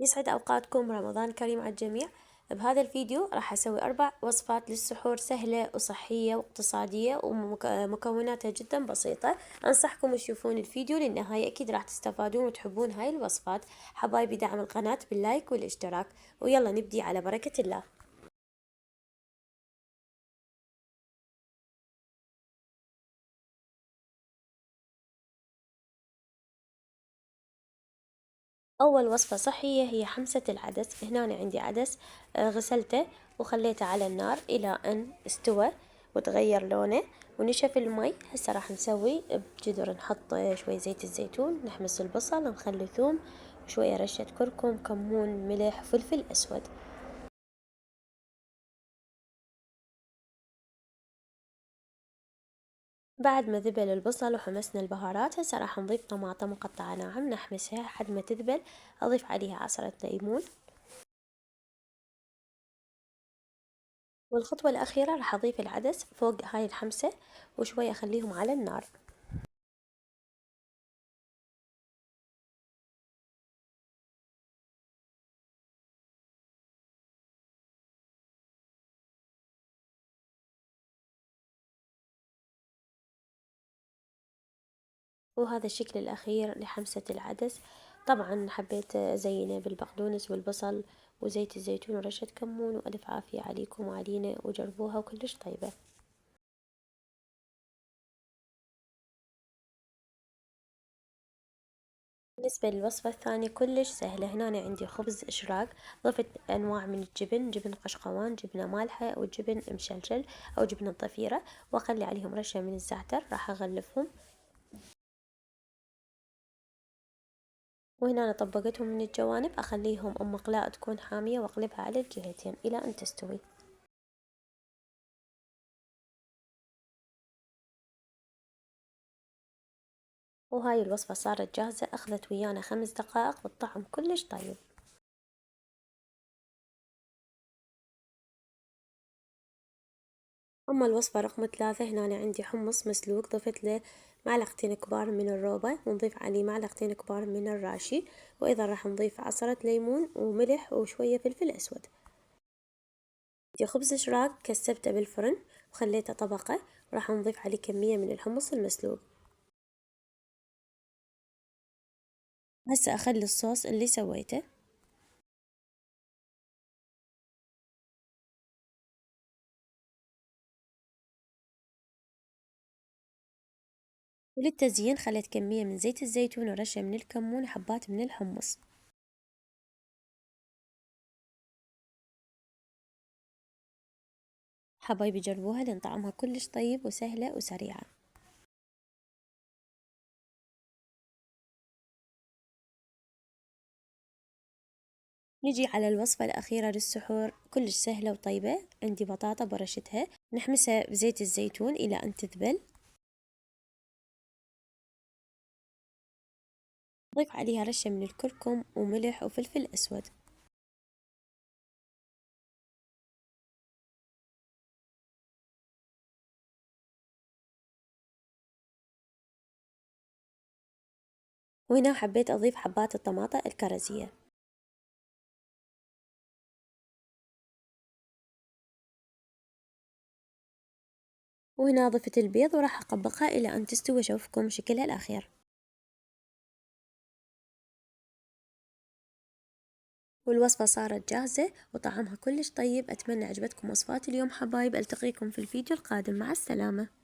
يسعد أوقاتكم، رمضان كريم على الجميع. بهذا الفيديو راح أسوي 4 وصفات للسحور سهلة وصحية واقتصادية ومكوناتها جدا بسيطة. أنصحكم تشوفون الفيديو للنهاية، أكيد راح تستفادون وتحبون هاي الوصفات. حبايبي دعم القناة باللايك والاشتراك، ويلا نبدي على بركة الله. أول وصفة صحية هي حمصة العدس. هنا أنا عندي عدس غسلته وخليته على النار إلى أن استوى وتغير لونه ونشف المي. هسه راح نسوي بجدر نحط شوي زيت الزيتون، نحمص البصل، نخلي ثوم، شوية رشة كركم، كمون، ملح، فلفل أسود. بعد ما ذبل البصل وحمسنا البهارات، هسه راح نضيف طماطم مقطعة ناعم، نحمسها لحد ما تذبل. أضيف عليها عصرة ليمون، والخطوة الأخيرة راح أضيف العدس فوق هاي الحمسة وشوي أخليهم على النار. وهذا الشكل الأخير لحمسة العدس. طبعا حبيت أزينه بالبقدونس والبصل وزيت الزيتون ورشة كمون، وألف عافية عليكم وعلينا، وجربوها وكلش طيبة. بالنسبة للوصفة الثانية كلش سهلة. هنا أنا عندي خبز إشراق، ضفت أنواع من الجبن، جبن قشقوان، جبنة مالحة، وجبن مشلشل أو جبنة ضفيرة، وأخلي عليهم رشة من الزعتر. راح أغلفهم، وهنا أنا طبقتهم من الجوانب، أخليهم مقلاة تكون حامية وأقلبها على الجهتين إلى أن تستوي. وهاي الوصفة صارت جاهزة، أخذت ويانا 5 دقائق والطعم كلش طيب. أما الوصفة رقم 3، هنا أنا عندي حمص مسلوق، ضفت له معلقتين كبار من الروبة، ونضيف عليه معلقتين كبار من الراشي، وأيضا راح نضيف عصرة ليمون وملح وشوية فلفل أسود. عندي خبز شراق كسبته بالفرن وخليته طبقة، وراح نضيف عليه كمية من الحمص المسلوق. هسه أخلي الصوص اللي سويته، وللتزيين خليت كمية من زيت الزيتون ورشة من الكمون وحبات من الحمص. حبايبي جربوها لأن طعمها كلش طيب وسهلة وسريعة. نجي على الوصفة الأخيرة للسحور، كلش سهلة وطيبة. عندي بطاطا برشتها، نحمسها بزيت الزيتون إلى أن تذبل، نضيف عليها رشة من الكركم وملح وفلفل أسود. وهنا حبيت أضيف حبات الطماطة الكرزية. وهنا ضفت البيض وراح أطبقها إلى أن تستوي. أشوفكم شكلها الأخير. والوصفة صارت جاهزة وطعمها كلش طيب. أتمنى عجبتكم وصفات اليوم حبايب. ألتقيكم في الفيديو القادم، مع السلامة.